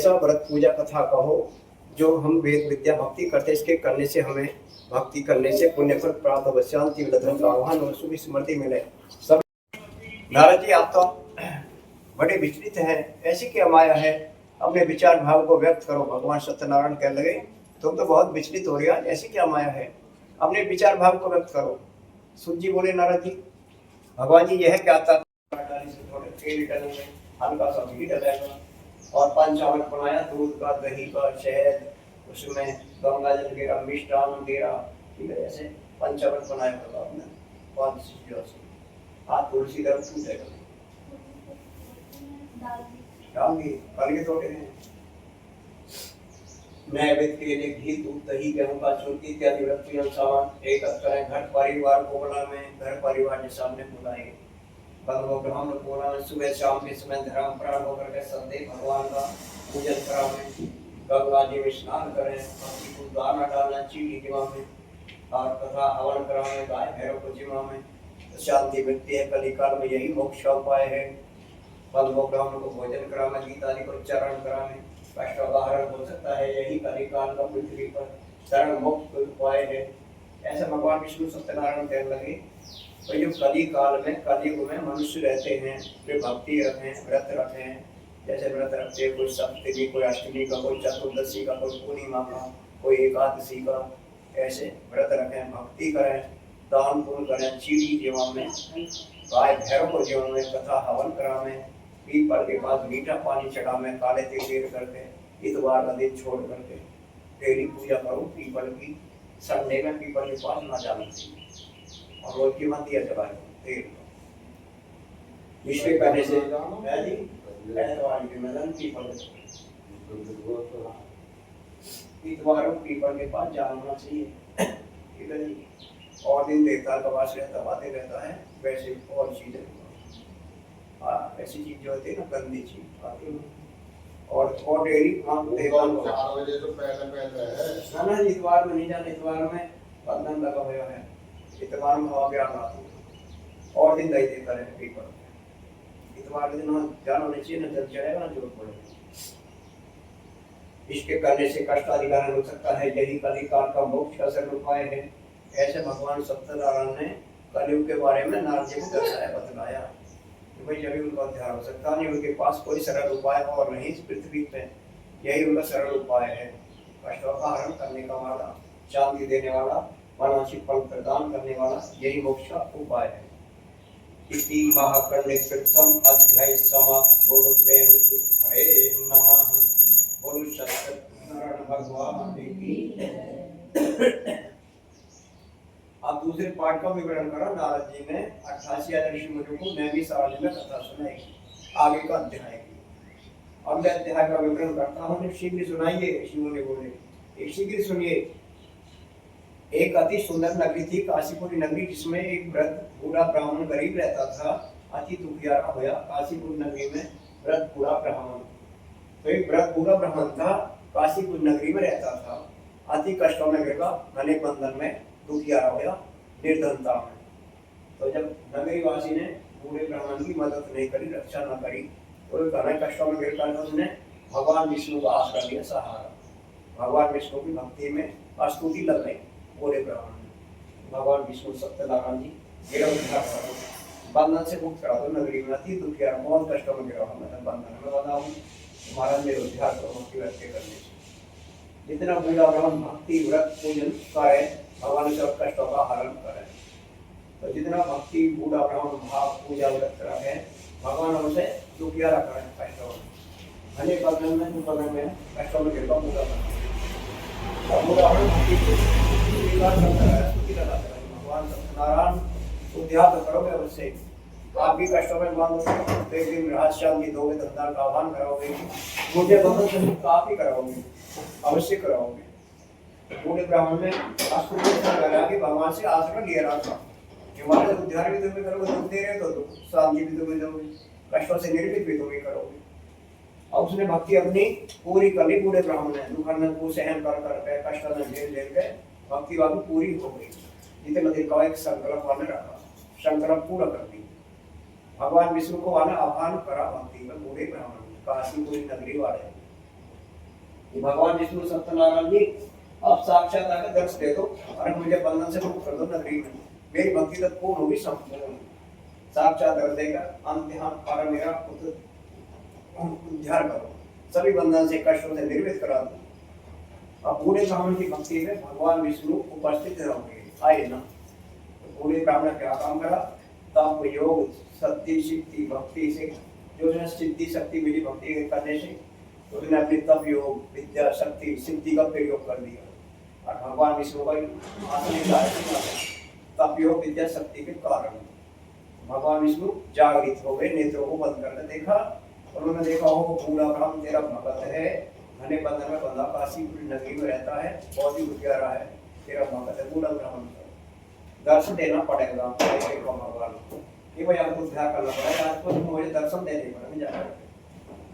ऐसा व्रत पूजा कथा कहो जो हम वेद विद्या भक्ति करते, इसके करने से हमें भक्ति करने से पुण्य फल प्राप्त हो, शांति धर्म का आह्वान और सुख स्मृति मिले। सब नारद जी आप तो बड़े विचलित हैं, ऐसी क्या माया है, अपने विचार भाव को व्यक्त करो। भगवान सत्यनारायण कहने लगे तुम तो बहुत विचलित हो रही हो, ऐसी क्या माया है, अपने विचार भाव को व्यक्त करो। सुत जी बोले नारद जी भगवान जी यह क्या था, हल्का सा घी डालेगा और पंचामृत बनाया, दूध का, दही का, शहद, उसमें गंगा जल गिरा, मिष्टान गिरा, ठीक है, ऐसे पंचामृत बनाया होगा आपने 5 चीजों से। हाथ तुलसी दर छूटेगा डालगी कल के थोड़े हैं। नैवेद्य के लिए घी, दूध, दही, गेहूं का चूर्ण इत्यादि वस्तुएं सामान एकत्र करें। घर परिवार को बुलावे, घर परिवार के सामने बुलाए। बंधुओं ग्रहों में बुलावे, सुबह शाम के समय धर्म प्राण होकर के संदेह भगवान का पूजन करावे, गंगा जी में स्नान करें, भक्ति को दाना डालना चीनी जीवा में और तथा हवन करावे, गाय भैरव को जीवा में शांति मिलती है। कलिकाल में यही मोक्ष उपाय है। बंधुओं ग्रहों को भोजन करावे, गीता जी को चरण करावे, कष्ट का हो सकता है, यही कलिकाल का पृथ्वी पर शरण मोक्ष उपाय है। ऐसे भगवान विष्णु सत्यनारायण कहने लगे तो जो कलिकाल में कलयुग में मनुष्य रहते हैं वे भक्ति रखें, व्रत रखें, जैसे व्रत रखते हैं कोई सप्तमी, कोई अष्टमी का, कोई चतुर्दशी का, कोई पूर्णिमा का, कोई एकादशी का, ऐसे व्रत रखें, भक्ति करें, दान पुण्य करें, चीड़ी जीवन में, गाय भैरव को जीवन में, कथा हवन करावें, पीपल के पास मीठा पानी चढ़ावें, काले तिल करके, इतवार का दिन छोड़ करके डेली पूजा करो पीपल की। संडे में पीपल के पास ना जाना चाहिए और रोज की मत दिया जलाए तेल। इसके कहने से इतवार के मैदान पीपल इतवार पीपल के पास जाना चाहिए, ठीक है जी। और दिन देवता का वास रहता, बातें रहता है, वैसे और चीजें ऐसी चीज जो होती है ना गंदी चीज आती है। और डेली हम देवता 4 बजे तो पहले है ना, इतवार में नहीं जाना, इतवार में बंधन लगा हुआ है, इतवार में हवा ज्ञान आती है और दिन दही देता है पीपल। इतवार के दिन जाना नहीं चाहिए, ना जल चढ़ेगा ना जोर पड़ेगा। इसके करने से कष्ट आदि का हो सकता है, यही कलिकाल का मोक्ष का सरल उपाय है। ऐसे भगवान सत्यनारायण ने कलयुग के बारे में नारद जी को दर्शाया, बतलाया कि भाई जब उनका ध्यान हो सकता नहीं, उनके पास कोई सरल उपाय और नहीं इस पृथ्वी पे, यही उनका सरल उपाय है। कष्टों का हरण करने का वाला, शांति देने वाला, वांछित फल प्रदान करने वाला, यही मोक्ष का उपाय है। इति महाकर्णे कृतम अध्याय समाप्त। बोलो प्रेम सुख हरे नमः, बोलो सत्यनारायण भगवान की। अब दूसरे पाठ का विवरण करा नारद जी ने 88 ऋषि मुनियों को नैमी सारणी में कथा सुनाई। आगे का अध्याय की अगले अध्याय का विवरण करता हूँ, शीघ्र सुनाइए। शिव ने बोले एक शीघ्र सुनिए। एक अति सुंदर नगरी थी, काशीपुर नगरी, जिसमें एक वृद्ध बूढ़ा ब्राह्मण गरीब रहता था, अति दुखियारा होया। काशीपुर नगरी में वृद्ध बूढ़ा ब्राह्मण, तो एक वृद्ध बूढ़ा ब्राह्मण था, काशीपुर नगरी में रहता था, अति कष्टों में गिरा, घने बंधन में दुखियारा होया, निर्धनता में। तो जब नगरीवासी ने बूढ़े ब्राह्मण की मदद नहीं करी, रक्षा न करी, तो घने कष्टों में गिर कर उसने भगवान विष्णु का आश्रय लिया सहारा। भगवान विष्णु की भक्ति में स्तुति लग गई बूढ़े ब्राह्मण ने। भगवान विष्णु सत्यनारायण जी मेरा उद्धार करो, बंधन से मुक्त करा दो, नगरी में अति दुखियारा बहुत कष्टों में गिरा, मैं बंधन में बंधा हूँ, तुम्हारा मेरा उद्धार करो भक्ति व्रत के करने से। जितना बूढ़ा ब्राह्मण भक्ति व्रत पूजन करे, भगवान सब कष्टों का हरण करे। तो जितना भक्ति बूढ़ा ब्राह्मण भाव पूजा व्रत रहे, भगवान उनसे दुखियारा करे कष्टों में, घने बंधन में दुख में कष्टों में गिरता पूजा करता और बूढ़ा ब्राह्मण भक्ति स्वीकार करता है, स्तुति लगाता है। भगवान सत्यनारायण उद्धार करोगे अवश्य, आप भी कष्टों में बांधोगे, एक दिन राहत शांति दोगे, धंधा का आह्वान कराओगे, बूढ़े बंधन से मुक्त आप ही कराओगे, अवश्य कराओगे। बूढ़े ब्राह्मण ने कि भगवान से आश्रय लिया रहा था, हमारे उद्धार भी तुम्हें करोगे, दुख दे रहे तो दुख, शांति भी तुम्हें दोगे, कष्टों से निर्मित भी तुम्हें करोगे। अब उसने भक्ति अपनी पूरी कर ली। बूढ़े ब्राह्मण ने दुख को सहन कर करके, कष्ट में झेल के भक्ति वाली पूरी हो गई। जितने दिन का एक संकल्प वाले रखा, संकल्प पूरा कर दी। भगवान विष्णु को वाला आह्वान करा भक्ति में बूढ़े ब्राह्मण ने, काशीपुरी नगरी वाले। भगवान विष्णु सत्यनारायण जी अब साक्षात आकर दर्श दे दो, अरे मुझे बंधन से मुक्त कर दो नगरी में, मेरी भक्ति तक पूर्ण होगी संपूर्ण। साक्षात दर्श देगा, अंतहान पर मेरा उद्धार करो, सभी बंधन से कष्टों से निर्वित करा दो। अब बूढ़े ब्राह्मण की भक्ति में भगवान विष्णु उपस्थित रहोगे, आए ना। तो बूढ़े ब्राह्मण ने क्या काम करा, तप योग शक्ति सिद्धि भक्ति से जो है सिद्धि शक्ति मिली भक्ति करने से, तो उसने अपनी तप योग विद्या शक्ति सिद्धि का प्रयोग कर दिया। और भगवान विष्णु का तप योग विद्या शक्ति के कारण भगवान विष्णु जागृत हो गए, नेत्रों को बंद करके देखा, उन्होंने देखा हो बूढ़ा ब्राह्मण तेरा भगत है, घने बंधन में बंधा काशीपुरी नगरी में रहता है, बहुत ही उजियारा है, तेरा भगत है बूढ़ा ब्राह्मण, दर्शन देना पड़ेगा भगवान ये भाई आपको ध्यान करना पड़ेगा, आपको मुझे दर्शन देने पड़ेंगे जाकर,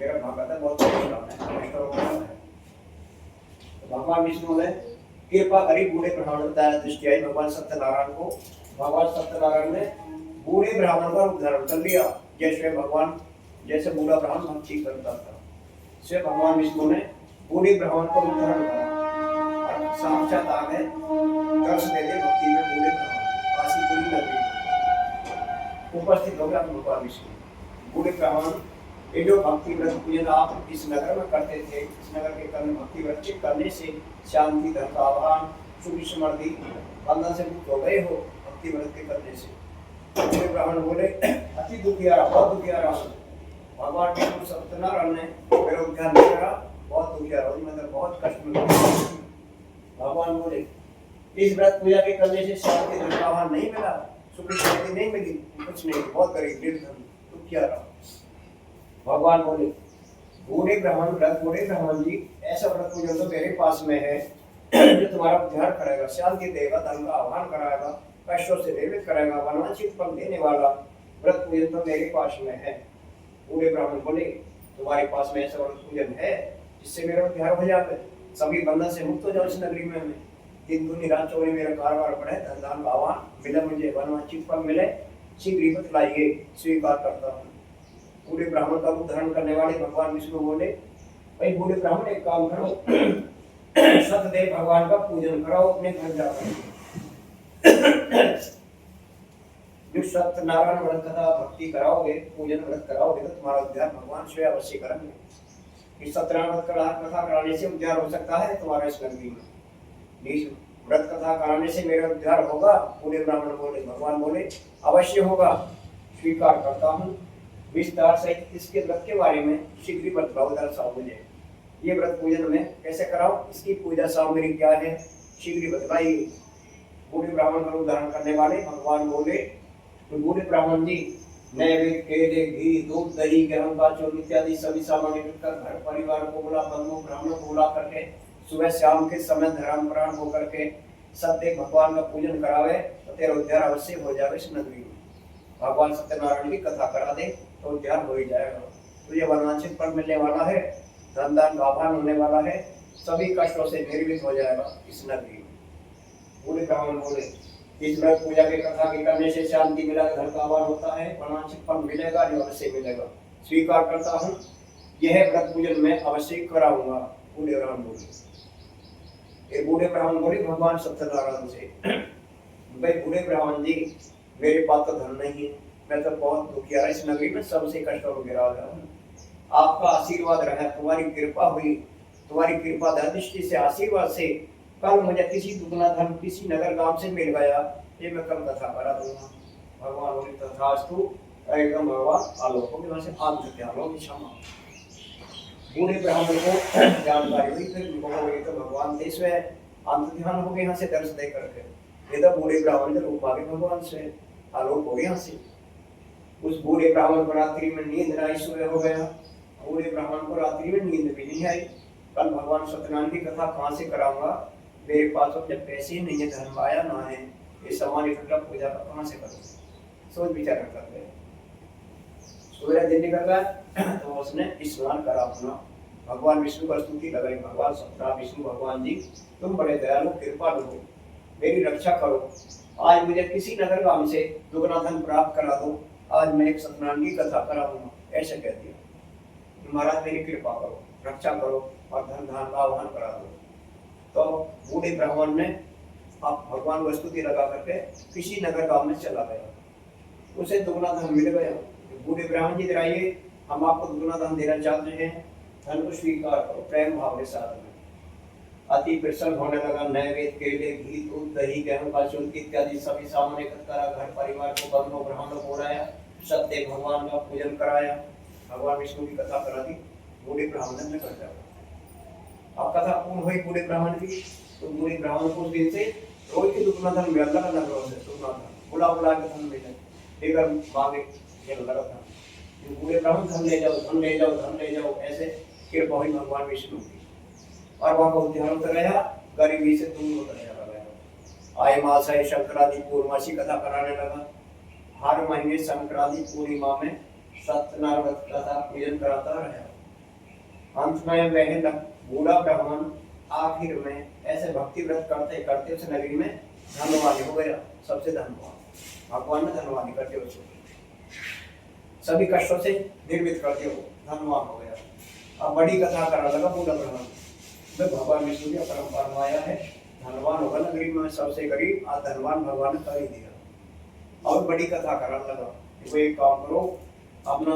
मेरा भगत है बहुत है। तो भगवान विष्णु ने कृपा करी, बूढ़े ब्राह्मण दया दृष्टि आई भगवान सत्यनारायण को, भगवान सत्यनारायण ने बूढ़े ब्राह्मण का उद्धारण कर लिया, जैसे भगवान जैसे बूढ़ा ब्राह्मण भक्ति करता था, से भगवान विष्णु ने बूढ़े ब्राह्मण को उद्धारण करा, साक्षात आ गए दर्श देते भक्ति में बूढ़े ब्राह्मण काशीपुरी नगरी उपस्थित हो गया भगवान विष्णु। बूढ़े ब्राह्मण ये जो भक्ति व्रत पूजन आप इस नगर में करते थे, इस नगर के कर्म भक्ति व्रत करने से शांति धन का आह्वान सुख समृद्धि बंधन से मुक्त हो गए हो भक्ति व्रत के करने से। बूढ़े ब्राह्मण बोले अति दुखियारा बहुत दुखियारा, भगवान विष्णु सत्यनारायण ने मेरा उद्धार नहीं करा, बहुत दुखियारा मतलब बहुत कष्ट में। भगवान बोले इस व्रत पूजा के करने से शांति धन का आह्वान नहीं मिला, सुख शांति नहीं मिली, कुछ नहीं, बहुत गरीब निर्धन दुखियारा। भगवान बोले बूढ़े ब्राह्मण जी ऐसा व्रत पूजन तो मेरे पास में है जो तुम्हारा उद्धार करेगा, शांति देगा, धन का आह्वान कराएगा, कष्टों से निर्वित कराएगा, वनवांछित फल देने वाला व्रत पूजन तो मेरे पास में है। बूढ़े ब्राह्मण बोले तुम्हारे पास में ऐसा व्रत पूजन है जिससे मेरा उद्धार हो जाए, सभी बंधन से मुक्त हो जाओ इस नगरी में, मैं दिन दुनी रात चौबीस मेरा कारोबार बढ़े, धन दान का आह्वान मिले, मुझे वनवांछित फल मिले, शीघ्र ही बतलाइए, स्वीकार करता हूँ। बूढ़े ब्राह्मण का उद्धारण करने वाले भगवान विष्णु बोले भाई बूढ़े ब्राह्मण एक काम करो सतदेव भगवान का पूजन कराओ अपने घर जाकर। जो सत्यनारायण व्रत कथा भक्ति कराओगे, पूजन व्रत कराओगे तो तुम्हारा उद्धार भगवान स्वयं अवश्य करेंगे। इस सत्यनारायण कथा कराने से उद्धार हो सकता है तुम्हारा इस नगरी में, इस व्रत कथा कराने से मेरा उद्धार होगा। बूढ़े ब्राह्मण बोले भगवान बोले अवश्य होगा, स्वीकार करता हूँ, विस्तार से इसके व्रत के बारे में शीघ्र बतलाओ, दर्शाओ मुझे ये व्रत पूजन में कैसे कराओ, इसकी पूजा सामग्री क्या है, शीघ्र बतलाइए। बूढ़े ब्राह्मण का उद्धारण करने वाले भगवान बोले तो बूढ़े ब्राह्मण जी नैवेद्य केले घी दूध दही गरम का चोर इत्यादि सभी सामग्री रखकर घर परिवार को बुला, बंधु ब्राह्मण को बुला करके सुबह शाम के समय धर्म प्राण होकर के सत्य भगवान का पूजन करावे तो तेरा उद्धार अवश्य हो जाए इस नगरी में। भगवान सत्यनारायण की कथा करा दे तो उद्धार हो ही जाएगा, तुझे वनवांछित फल मिलने वाला है, धन दान का आह्वान होने वाला है, सभी कष्टों से निर्वित हो जाएगा इस नगरी में। बूढ़े ब्राह्मण बोले इस व्रत पूजा की कथा के करने से शांति मिला, धन का आह्वान होता है, वनवांछित फल मिलेगा, जो अवश्य मिलेगा, स्वीकार करता हूँ, यह व्रत पूजन मैं अवश्य कराऊंगा। बूढ़े ब्राह्मण बोले ये बूढ़े ब्राह्मण बोले भगवान सत्यनारायण से भाई बूढ़े ब्राह्मण जी मेरे पास तो धन नहीं है, मैं तो बहुत दुखियारा इस नगरी में सबसे कष्टों में गिरा हुआ हूँ, आपका आशीर्वाद रहा, तुम्हारी कृपा हुई, तुम्हारी कृपा दृष्टि से आशीर्वाद से कल मुझे किसी दुगना धन किसी नगर गांव से मिल गया, ये मैं कल कथा करा दूंगा। भगवान बोले तथास्तु, एकदम भगवान आलोक होगी, वहां से आलोक क्षमा। बूढ़े ब्राह्मण को जानकारी हुई, फिर तो भगवान से इसमें अंत ध्यान हो गए यहाँ से दर्श दे करके, ये तो बूढ़े ब्राह्मण के रूप आगे भगवान से आलोक हो गया यहाँ से। उस बूढ़े ब्राह्मण को रात्रि में नींद न आई, सुबह हो गया, बूढ़े ब्राह्मण को रात्रि में नींद भी नहीं आई, कल भगवान सत्यनारायण की कथा कहाँ से कराऊंगा, मेरे पास तो जब पैसे ही नहीं है, धन आया ना है, ये सामान इकट्ठा पूजा का कहाँ से करूँ, सोच विचार करते हैं। सूर्य दिन निकल गया तो उसने स्नान करा अपना, भगवान विष्णु पर स्तुति लगाई, भगवान सत्यनारायण विष्णु भगवान जी तुम बड़े दयालु कृपालु हो, मेरी रक्षा करो, आज मुझे किसी नगर गांव से दुगना धन प्राप्त करा दो, आज मैं एक सत्यनारायण की कथा कराऊंगा, ऐसे कह दिया। महाराज मेरी कृपा करो, रक्षा करो, और धन धान का आह्वान करा दो। तो बूढ़े ब्राह्मण ने अब भगवान को स्तुति लगा करके किसी नगर गांव में चला गया, उसे दुगना धन मिल गया। बूढ़े ब्राह्मण जी इधर आइए, हम आपको दुगना धन देना चाहते हैं, धन को स्वीकार करो। प्रेम भाव के साथ में अति प्रसन्न होने लगा। नैवेद्य, केले, घी, दूध, दही, गेहूं का चूर्ण इत्यादि सभी सामान एकत्र करा, घर परिवार को बंधुओं ब्राह्मणों को बुलाया, सत्य भगवान का पूजन कराया, भगवान विष्णु की कथा करा दी। बूढ़े ब्राह्मण ने कर दिया। अब कथा पूर्ण हुई बूढ़े ब्राह्मण की, तो बूढ़े ब्राह्मण को उस दिन से रोज के दुगना धन मिल लगा, दुगना धन बुला बुला के धन मिले, लेकर मांगे खेल लगा था। बूढ़े ब्राह्मण धन ले जाओ, धन ले जाओ, धन ले जाओ, ऐसे कृपा हुई भगवान विष्णु की और वहां को ध्यान होता रहा, गरीबी से दूर होता रहा। आए मास है संक्रांति पूर्णमासी कथा कराने लगा। हर महीने संक्रांति पूर्णिमा में सत्यनारायण व्रत कथा पूजन कराता रहा। अंत में वह बूढ़ा ब्राह्मण आखिर में ऐसे भक्ति व्रत करते करते उस नगरी में धनवान हो गया, सबसे धनवान। भगवान ने धनवानी करते उसको, सभी कष्टों से निर्मित करते हो, धनवान हो गया। अब बड़ी कथा करने लगा बूढ़ा ब्राह्मण, भगवान विष्णु की अपरंपार माया है, धनवान होगा नगरी में सबसे गरीब, आज धनवान भगवान ने कर ही दिया। और बड़ी कथा करने लगा, वो एक काम करो, अपना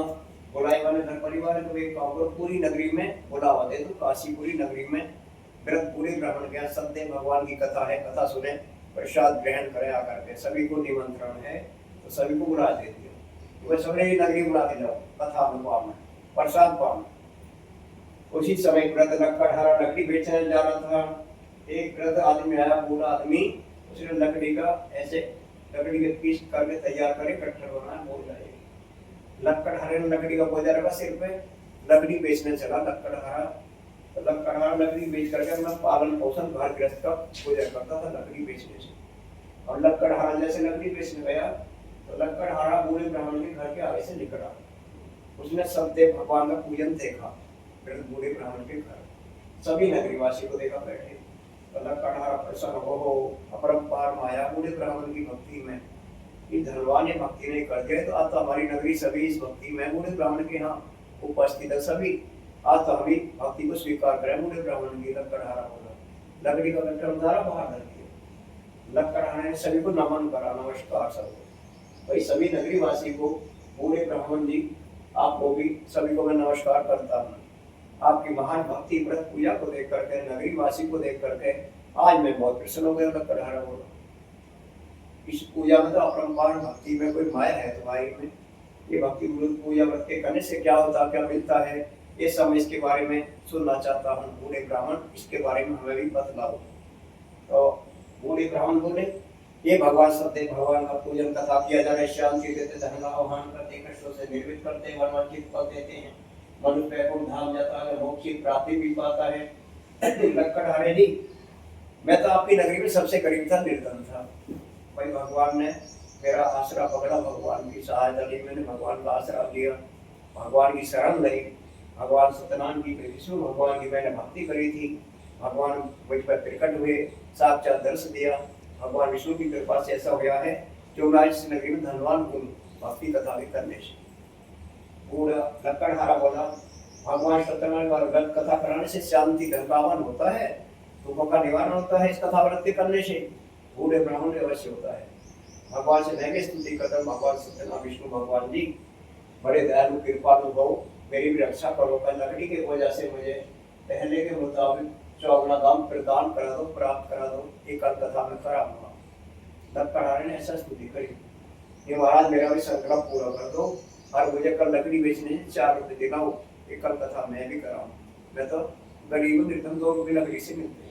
बुलाए वाले घर परिवार है तो एक काम करो, पूरी नगरी में बुलावा दे दो, काशीपुरी नगरी में व्रत पूरे ब्राह्मण के सत्य भगवान की कथा है, कथा सुने, प्रसाद ग्रहण करे आकर के, सभी को निमंत्रण है, तो सभी को बुला दे दिया। वह सभी नगरी बुला के जाओ, कथा में प्रसाद पाना। उसी समय व्रत लकड़हारा लकड़ी बेचने जा रहा था, एक वृद्ध आदमी आया, बूढ़ा आदमी, उसने लकड़ी का ऐसे लकड़ी के पीस करके तैयार करे, कट्टर बनाया, बोल रहे लकड़हारे ने लकड़ी का बोझा रखा सिर पे, लकड़ी बेचने चला लकड़हारा। तो लकड़हारा लकड़ी बेच करके अपना पालन पोषण घर गृहस्थ का गुजर करता था लकड़ी बेचने से। और लकड़हारा जैसे लकड़ी बेचने गया तो लकड़हारा बूढ़े ब्राह्मण के घर के आगे से निकला, उसने सत्यदेव भगवान का पूजन देखा, बूढ़े ब्राह्मण के घर सभी नगरीवासी को देखा बैठे, तो लकड़हारा प्रसन्न हो, अपरंपार माया बूढ़े ब्राह्मण की भक्ति में, धनवान ने भक्ति नहीं कर दिया तो आज तो हमारी नगरी सभी इस भक्ति में बूढ़े ब्राह्मण के यहाँ उपस्थित है सभी, आज तो हम ही भक्ति को स्वीकार करें बूढ़े ब्राह्मण की। लकड़हारा बोला, लकड़ी का लकड़हारा बाहर धर दिया, लकड़हारा ने सभी को नमन करा, नमस्कार सबको। भाई सभी नगरीवासी को बूढ़े ब्राह्मण जी आपको भी सभी को मैं नमस्कार करता हूँ। आपकी महान भक्ति व्रत पूजा को देख करके, नगरीवासी को देख करके आज मैं बहुत प्रसन्न हो गया। लकड़हारा बोला, इस पूजा में तो अपरंपार भक्ति में कोई माया है तुम्हारी में, ये भक्ति पूजा व्रत के करने से क्या होता, क्या मिलता है, ये सब इसके बारे में सुनना चाहता हूँ। बूढ़े ब्राह्मण इसके बारे में हमें भी बतलाओ। तो बूढ़े ब्राह्मण बोले, ये भगवान सत्य भगवान का पूजन कथा किया जा रहा है, शांति देते, धन का आह्वान करते, कष्टों से निर्मित करते हैं, वरवांछित फल देते हैं, मनुष्य वैकुंठ धाम जाता है, मोक्ष की प्राप्ति भी पाता है। लकड़हारे जी, मैं तो आपकी नगरी में सबसे करीब था, निर्धन था, भाई भगवान ने मेरा आसरा पकड़ा, भगवान की सहायता ली, मैंने भगवान का आसरा लिया, भगवान की शरण ली, भगवान सत्यनारायण की विष्णु भगवान की मैंने भक्ति करी थी, भगवान मुझ पर प्रकट हुए, साक्षात दर्शन दिया, भगवान विष्णु की कृपा से ऐसा हुआ है जो मैं इस नगरी में धनवान हूँ भक्ति कथा भी करने से। बूढ़ा लकड़हारा बोला, भगवान सत्यनारायण का व्रत कथा कराने से शांति धनवान होता है, दुखों का निवारण होता है, इस कथा व्रत करने से बूढ़े ब्राह्मण में अवश्य होता है। भगवान से मैं स्तुति करता हूँ, भगवान सत्यनारायण विष्णु भगवान जी बड़े दयालु कृपालु हो, मेरी भी रक्षा करो, लकड़ी की वजह से मुझे पहले के मुताबिक 14 दाम प्रदान करा दो, प्राप्त करा दो, एक कथा में कराऊंगा। लकड़हारे ने ऐसा स्तुति करी, ये महाराज मेरा भी संकल्प पूरा कर दो और मुझे कल लकड़ी बेचने 4 रुपये दिलाओ, एक कथा मैं भी कराऊं, मैं तो गरीब निर्धन 2 रुपये लकड़ी से मिलते।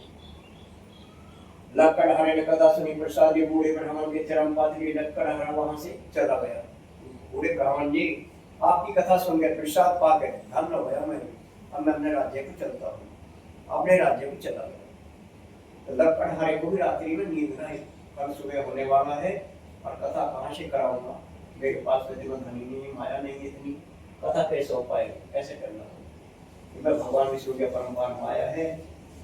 लकड़हारे ने कथा सुनी, प्रसाद ये बूढ़े ब्राह्मण के चरम पादरी, लकड़हारा वहां से चला गया। बूढ़े ब्राह्मण जी आपकी कथा सुन के प्रसाद पा के धन्य हो गया मैं, अब मैं अपने राज्य को चलता हूँ, अपने राज्य को चला गया। तो लकड़हारे को भी रात्रि में नींद नहीं, कल सुबह होने वाला है और कथा कहाँ से कराऊंगा, मेरे पास तो जीवन धनी नहीं, माया नहीं इतनी, कथा कैसे हो पाएगा, कैसे करना हो। मैं भगवान विष्णु के परम्पार माया है,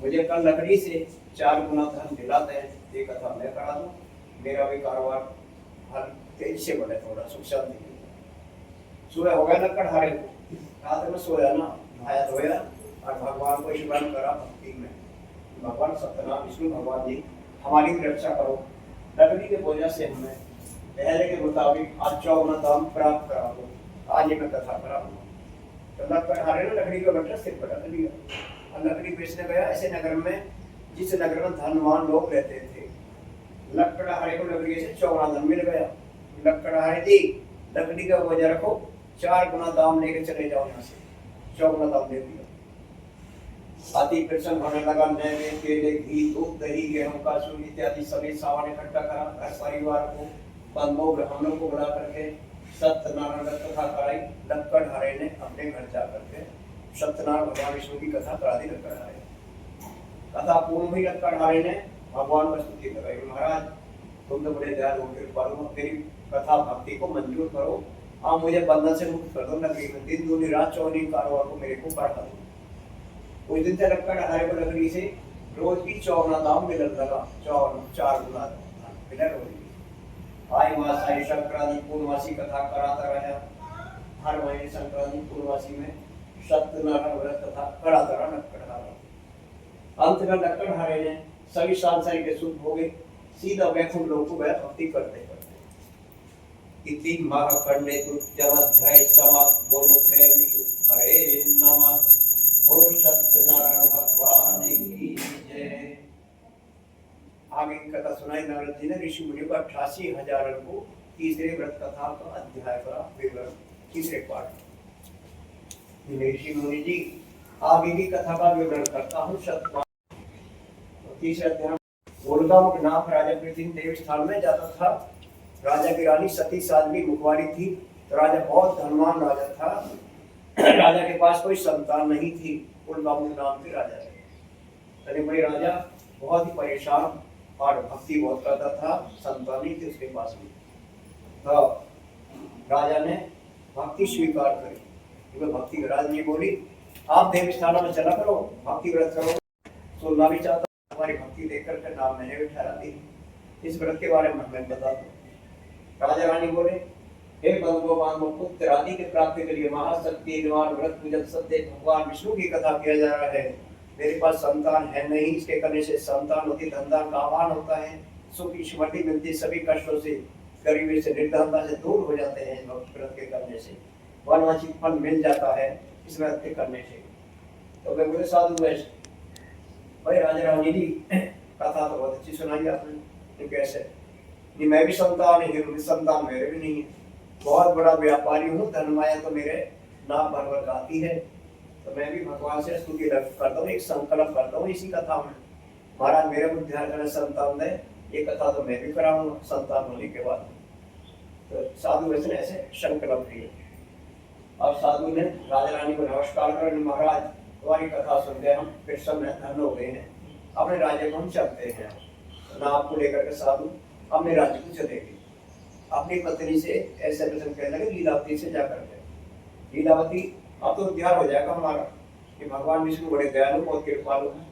मुझे कल लकड़ी से 4 गुना धन दिलाते हैं, ये कथा मैं करा दूं, मेरा भी कारोबार हर तेजी से बढ़े, थोड़ा सुख शांति। सुबह हो गया लकड़हारे को, रात में सोया ना, नहाया धोया और भगवान को स्मरण करा भक्ति में, भगवान सत्यनारायण विष्णु भगवान जी हमारी भी रक्षा करो। लकड़ी के बोझा से हमें पहले के मुताबिक आज 54 दाम प्राप्त करा दो। आज ये मैं कथा कराऊंगा। तो लकड़हारे ने लकड़ी का बट्टा सिर पर रख लिया और लकड़ी बेचने गया ऐसे नगर में जिस नगर में धनवान लोग रहते थे। लकड़हारे को लकड़ी से 54 धन मिल गया। लकड़हारे जी लकड़ी का बोझा रखो, 4 गुना दाम लेके चले जाओ यहाँ से। 54 दाम दे दिया। अति प्रसन्न होने लगा। नैवे केले घी दूध दही गेहूं का सूर इत्यादि सभी सामान इकट्ठा करा। घर परिवार को बंधुओं ब्राह्मणों को बुला करके सत्यनारायण कथा कराई। लकड़हारे ने अपने घर जा करके सत्यनारायण भगवान विष्णु की कथा करा दी। लकड़हारे कथा पूर्ण हुई। लकड़हारे ने भगवान की स्तुति लगाई। महाराज तुम तो बड़े दयालु हो, कृपालु, मेरी कथा भक्ति को मंजूर करो। आप मुझे बंधन से मुक्त कर दो। नगरी में दिन दूनी रात चौनी कारोबार को मेरे को पढ़ा दो। उस दिन से लकड़हारे को लकड़ी से रोज की 54 दाम मिलने लगा। 4 गुना मिला रोज। आई मास आई संक्रांति पूर्णवासी कथा कराता रहा। हर महीने संक्रांति पूर्णवासी में सत्यनारायण व्रत कथा कराता रहा लकड़हारा। अंत में लकड़हारे ने सभी सांसारिक के सुख हो गए। सीधा वैकुंठ लोक को गया भक्ति करते करते। इति महाखंडे तुत्यध्याय समाप्त। बोलो प्रेम विष्णु हरे नमः। और सत्यनारायण भगवान की जय। आगे की कथा सुनाई नारद जी ने ऋषि मुनि को 88,000 को तीसरे व्रत कथा का अध्याय का विवरण तीसरे पाठ। ऋषि मुनि जी आगे की कथा का विवरण करता हूँ। तीसरे अध्याय गोलगांव नाम राजा पृथ्वी देव स्थान में जाता था। राजा की रानी सती साध्वी मुखवारी थी। तो राजा बहुत धनवान राजा था। राजा के पास कोई संतान नहीं थी। गोलगांव नाम के राजा थे। तने भाई राजा बहुत ही परेशान और भक्ति बहुत करता था। संतान नहीं थी उसके पास भी। तो राजा ने भक्ति स्वीकार करी। भक्ति राज ने बोली आप देव स्थानों में चला करो, भक्ति व्रत करो। सुनना भी चाहता हमारी भक्ति देखकर के नाम मैंने भी ठहरा दी। इस व्रत के बारे में मैं बता दूं। राजा रानी बोले हे बंधुओं पुत्र आदि के प्राप्ति के लिए महाशक्ति निवार व्रत पूजन सत्य भगवान विष्णु की कथा किया जा रहा है। मेरे पास संतान है नहीं, इसके करने से संतान होती धंधा का आह्वान होता है, सुख की स्मृति मिलती, सभी कष्टों से गरीबी से निर्धनता से दूर हो जाते हैं। व्रत के करने से वनवांछित फल मिल जाता है इस व्रत के करने से। तो वे बोले साधु वैश्य भाई राजा रानी जी कथा तो बहुत अच्छी सुनाई आपने। कैसे नहीं, मैं भी संतान है, संतान मेरे भी नहीं है। बहुत बड़ा व्यापारी हूँ, धनमाया तो मेरे नाम भर गाती है। तो मैं भी भगवान से स्तुति करता हूँ, एक संकल्प करता हूँ इसी कथा में। महाराज मेरे बुद्धियार्जन संतान है, ये कथा तो मैं भी कराऊंगा संतान होने के बाद। तो साधु वैसे ऐसे संकल्प किए। अब साधु ने राजा रानी को नमस्कार कर, महाराज तुम्हारी कथा सुन के हम प्रसन्न धन्य हो गए हैं, अपने राज्य को हम चलते हैं। ना आपको लेकर के साधु अपने राज्य को चलेंगे। अपनी पत्नी से ऐसे प्रसन्न कहने लगे लीलावती से जाकर के, लीलावती अब तो उद्धार हो जाएगा हमारा कि भगवान विष्णु बड़े दयालु और कृपालु हैं।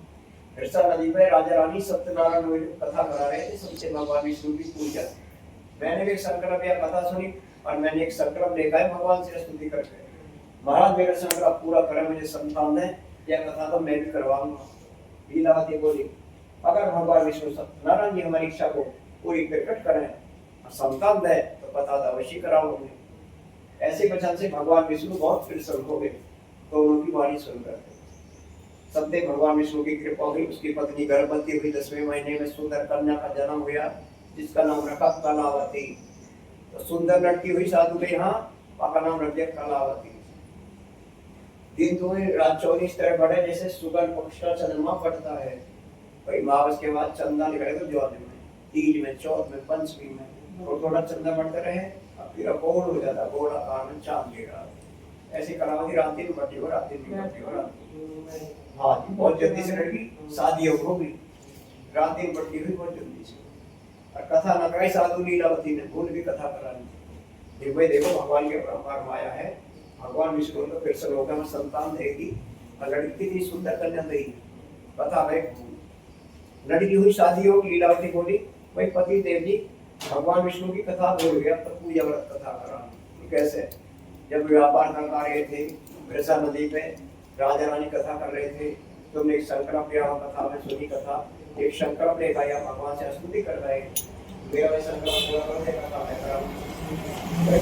हर्षा नदी पर राजा रानी सत्यनारायण कथा करा रहे थे, सबसे भगवान विष्णु की पूजा। मैंने भी एक संकल्प या कथा सुनी और मैंने एक संकल्प देखा है भगवान से स्तुति करके, महाराज मेरा संकल्प पूरा करें, मुझे संतान है, यह कथा तो मैं भी करवाऊंगा। लीलावती बोली अगर भगवान विष्णु सत्यनारायण जी हमारी इच्छा को पूरी प्रकट करें, संतान दे तो कथा तो अवश्य कराऊंगे। ऐसे वचन से भगवान विष्णु बहुत प्रसन्न हो गए। तो उनकी वाणी सुनकर सत्य भगवान विष्णु की कृपा हुई। उसकी पत्नी गर्भवती हुई, 10वें महीने में सुंदर कन्या का जन्म हुआ जिसका नाम रखा कलावती। तो सुंदर लड़की हुई साधु के यहाँ, का नाम रख दिया कलावती। दिन दो रात 24 तरह बढ़े जैसे सुगन पक्ष का चंद्रमा बढ़ता है। भाई मावस के बाद चंदा निकले तो ज्वार में, तीज में, चौथ में, पंचमी में थोड़ा चंदा बढ़ता रहे, फिर गोल हो जाता, गोल आकार में चांद गिरा। ऐसी कलावती रात दिन बढ़ती हो, रात दिन बढ़ती हो। हाँ जी, बहुत जल्दी से लड़की शादी हो गई, रात दिन बढ़ती हुई बहुत जल्दी से। और कथा न कराई साधु लीलावती ने, भूल भी कथा करा ली। भाई देखो भगवान के परम्पार माया है, भगवान विष्णु को फिर से लोग संतान देगी और लड़की कितनी सुंदर कन्या देगी। कथा भाई लड़की हुई, शादी हो, लीलावती बोली भाई पति देव जी भगवान विष्णु की कथा भूल गया, तो पूजा व्रत कथा करा। कैसे? जब व्यापार कर रहे थे वृषा नदी पे, राजा रानी कथा कर रहे थे, तुमने एक संकल्प लिया कथा में सुनी कथा, एक संकल्प लेकर या भगवान से स्तुति कर रहे हैं, मेरा भी संकल्प पूरा कर देगा कथा मैं कराऊंगा।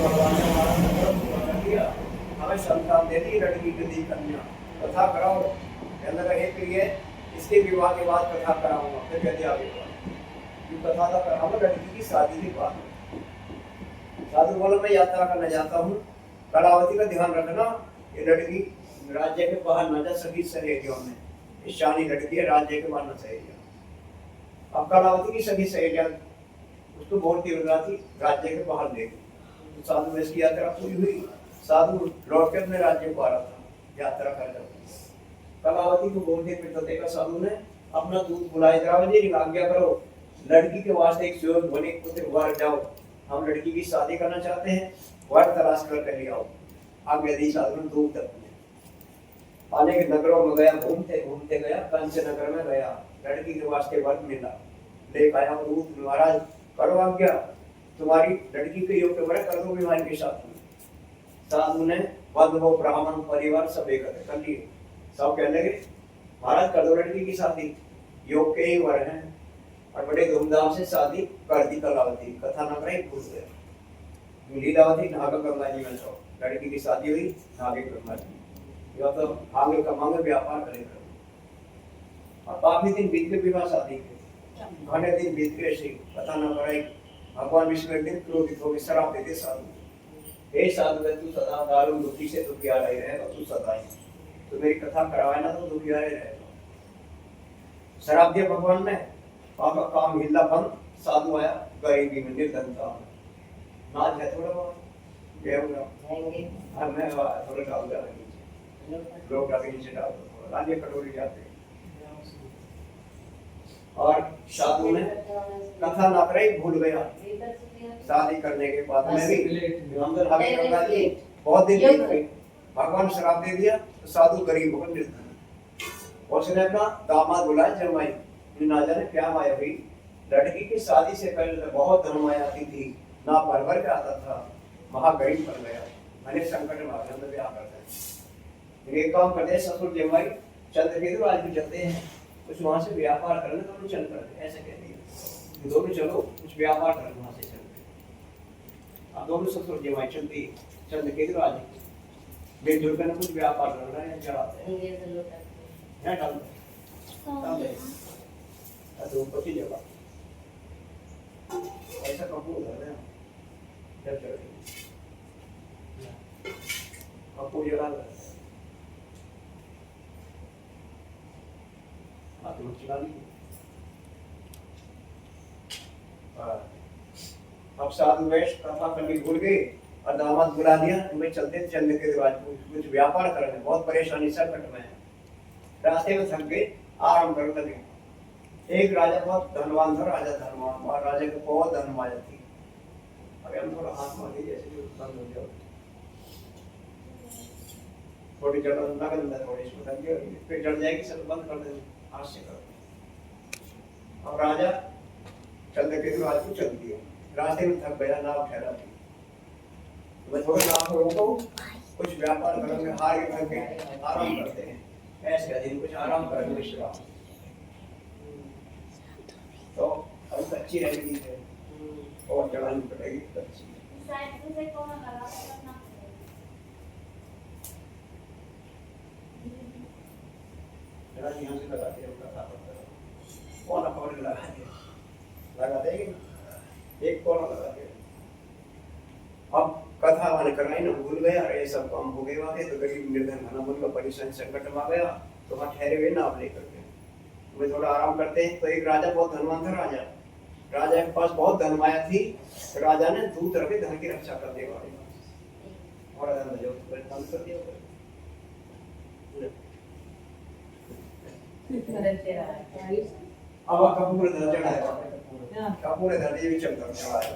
भगवान ने हमारा संकल्प पूरा कर दिया, हमें संतान दे दी, लड़की को दी कन्या, कथा कराओ। कहने लगा हे प्रिय, इसके विवाह के बाद कथा कराऊंगा। फिर कहते आगे कथा का कराऊंगा लड़की की शादी के बाद। साधु बोला मैं यात्रा करने जाता हूँ, कलावती का ध्यान रखना, ये लड़की राज्य के बाहर न जा सकी सहेलियों में, ईशानी लड़की है, राज्य के बाहर न सहेलियां। अब कलावती की सभी सहेलियां उसको बोलती थी राज्य के बाहर ले गई। साधु में इसकी यात्रा पूरी हुई, साधु लौट के अपने राज्य को आ रहा था यात्रा कर। कलावती को बोलते फिर देखा साधु ने अपना दूध बुलाए, द्रावजी आज्ञा करो, लड़की के वास्ते एक सुयोग बने पुत्र वर जाओ, हम लड़की की शादी करना चाहते हैं, वर तलाश कर ले आओ। आज्ञा दी साधु ने दूध तक आने के नगरों में गया, घूमते घूमते गया, कंच नगर में गया, लड़की के वास्ते वर मिला, लेकर आया दूध। महाराज करो आज्ञा, तुम्हारी लड़की के योग वर कर दो विवाह के साथ में। साधु ने वधु ब्राह्मण परिवार सब एकत्र कर लिए, सब कहने लगे महाराज कर दो लड़की की शादी, योग के ही वर हैं। और बड़े धूमधाम से शादी कर दी। कलावती कथा न कराई, भूल गया। लीलावती नाग गंगा जी में सो लड़की की शादी हुई, नागे गंगा जी, या तो आगे कमांगे व्यापार करेगा। और काफी दिन बीत के विवाह शादी के, घने दिन बीत के ऐसे कथा न कराई। भगवान विष्णु एक दिन क्रोधित होकर श्राप देते साधु, हे साधु तू सदा दारू दुखी से दुखिया रही रहेगा, तू सदा ही तो मेरी कथा करवाए ना तो दुखिया रहेगा। श्राप दिया भगवान ने, पापा काम हिला बंद, साधु आया गरीबी में निर्धनता में, नाच है थोड़ा बहुत ये होगा, अब मैं थोड़ा डाल जा रही लोग आगे नीचे डाल दो, राजे कटोरी जाते। और साधु ने कथा ना कराई, भूल गया। शादी करने के बाद में भी अंदर आगे गंगा जी बहुत दिन बीत गए, भगवान श्राप दे दिया तो साधु गरीब होकर निर्धन। उसने अपना दामाद बुलाया जमाई, ना जाने क्या माया हुई, लड़की की शादी से पहले तो बहुत धनमाया आती थी, ना भर के आता था, महागरीब बन गया। मैंने संकट में आकर ब्याह करते एक काम करते ससुर जमाई चंद्रकेतु आज भी चलते हैं, कुछ वहां से व्यापार करने दोनों चल करते, ऐसे कहते हैं दोनों चलो कुछ व्यापार करने वहां से चलते। अब दोनों ससुर जमाई चलती चंद्रकेतु आज मिलजुल कर कुछ व्यापार करना है, चलाते हैं डालते तो पची जगह ऐसा कपूर है ना, जब चल कपूर जला तो चला ली। अब साधु वैश कथा करनी भूल गए और दामाद बुला दिया, तुम्हें चलते चलने के बाद कुछ व्यापार करने, बहुत परेशानी संकट में है, रास्ते में थक गए, आराम करने लगे। एक राजा बहुत धनवान था, राजा धनवान और राजा को बहुत धनमाया थी। अभी हम थोड़ा हाथ मार लीजिए ऐसे जो बंद हो जाओ, थोड़ी जगह नगद थोड़ी इसमें लग गया, फिर जड़ जाएगी, सब बंद कर देंगे हाथ से कर। और राजा चलते के राज को चल दिया, रास्ते में थक गया, नाव ठहरा थी, मैं थोड़ा नाव को रोको, कुछ व्यापार करेंगे, हार के थक गए, आराम करते हैं, ऐसे दिन कुछ आराम करेंगे विश्राम। तो अब अच्छी रहेगी और चढ़ानी पड़ेगी अच्छी। यहाँ से लगा दिया, कोना पकड़ लगा देंगे, एक कोना लगा दिया। अब कथा वाले कराई ना, भूल गया, अरे सब काम हो गए वहां तो गरीब निर्धन घना मन का परेशान संकट में आ गया, तो वहां ठहरे हुए नाव लेकर के वे थोड़ा आराम करते हैं। तो एक राजा बहुत धनवान था, राजा के पास बहुत धनमाया थी, तो राजा ने दूत रखे धन की रक्षा कर देगा और धन जो बंद कर दिया। अब कपूर धन चढ़ाया, कपूर धन ये भी चलता चढ़ाया।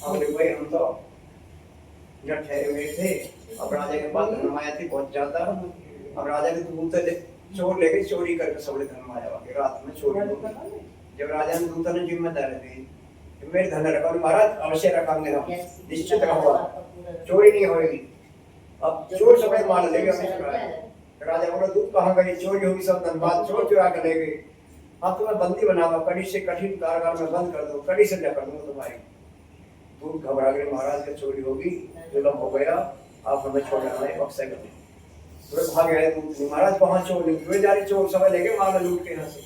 अब भाई हम तो जब ठहरे हुए थे, अब राजा के पास धनमाया थी बहुत ज्यादा, अब राजा के दूत चोर लेके चोरी करके सबले धनमाया वाके रात में चोरी। जब राजा ने दूत ने जिम्मेदारी दी, मेरे धन रखा महाराज, अवश्य रखेंगे हम, निश्चित रहो, चोरी नहीं होगी। अब चोर समेत मार लेंगे राजा बोला दूध कहाँ गई, चोरी होगी सब धनबाद चोर चुरा कर ले गए। अब तुम्हें बंदी बनावा, कड़ी से कठिन कारागार में बंद कर दो, कड़ी से कर दूंगा तुम्हारी। दूध घबरा गए, महाराज की चोरी होगी, जुल्म हो गया, आप हमें छोड़ना है, बक्से कर तुरंत भाग गए। महाराज वहां चोर निकले जा रहे, चोर समय लेके मार लूट के यहाँ से,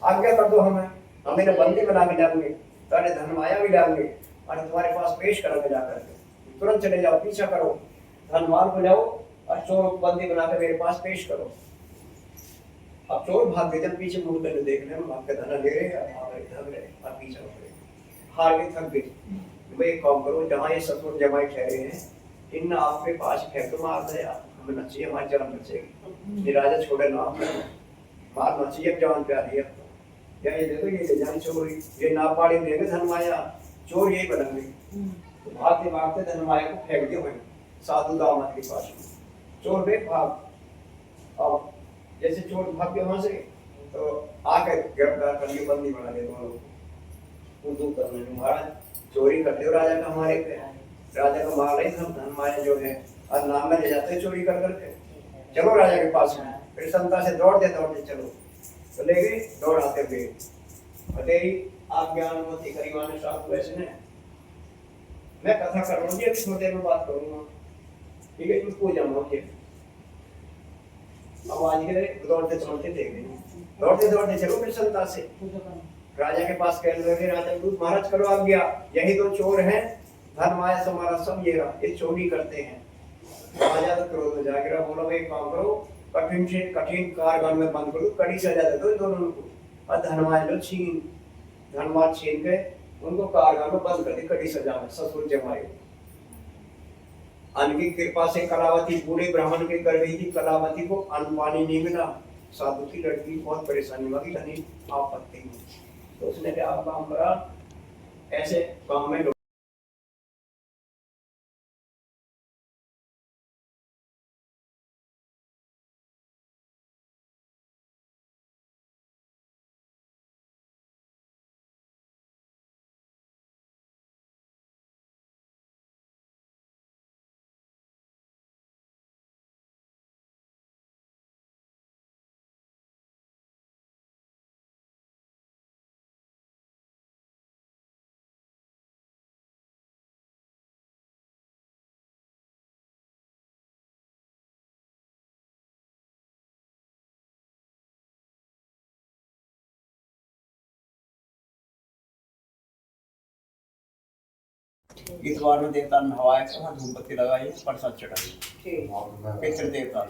आज्ञा कर दो हमें, हम इन्हें बंदी बना के लाएंगे, तारे धनमाया भी लाएंगे और तुम्हारे पास पेश करेंगे जाकर के। तुरंत चले जाओ, पीछा करो, धनवान को जाओ और चोर को बंदी बना के मेरे पास पेश करो। अब चोर भाग गए, जब पीछे मुड़ कर देखने में भाग के धन ले रहे थक रहे और पीछे हो गए, हार के थक गए। भाई एक काम करो, जहाँ ये ससुर जमाई ठहरे हैं इन आपके पास फेंक मार दे, हमें नचिए, हमारी जान बचेगी। ये राजा छोड़े ना मार नचिए, जान प्यारी है। या ये देखो, ये जान चोरी, ये ना पाड़ी देंगे धनमाया, चोर यही बनेंगे। तो भागते भागते धनमाया को फेंक दिए हुए साधु दामाद के पास में। चोर बे भाग। अब जैसे चोर भाग गए वहां से, तो आकर गिरफ्तार कर लिए, बंदी बना लिए दोनों को। महाराज चोरी करते हो राजा का हमारे पे, राजा को मार रहे हम धनमाया जो है और नाम में ले जाते चोरी कर करके। चलो राजा के पास में, फिर संता से दौड़ते दौड़ते चलो, तो ले गए दौड़ाते हुए। तेरी आज्ञा अनुमति करीवाने साहब वैसे ने मैं कथा करूंगी, अभी थोड़ी देर में बात करूंगा, ठीक है? तुमको जाऊंगा अब आज के दौड़ते दौड़ते देख रहे, दौड़ते दौड़ते चलो फिर संता से राजा के पास कह लगे, राजा दूत महाराज करो आज्ञा, यही दो चोर हैं, धनमाया तुम्हारा सब ये रहा, ये चोरी करते हैं। राजा तो क्रोध में जाग रहा, बोला भाई काम करो, कठिन से कठिन कारागार में बंद करो, कड़ी सजा दे दो दोनों को। और धनमाया जो धनवान छीन के उनको कारागार में बंद कर दी, कड़ी सजा में, ससुर जमाई। अन्न की कृपा से कलावती बूढ़े ब्राह्मण के कर गई थी, कलावती को अन्न पानी नहीं मिला, साधु की लड़की बहुत परेशानी लगी, धनी आपत्ति में। तो उसने क्या काम करा, ऐसे काम में इतवार में देवता नहवाए, धूपबत्ती लगाई, प्रसाद चढ़ाई, पितृ देवता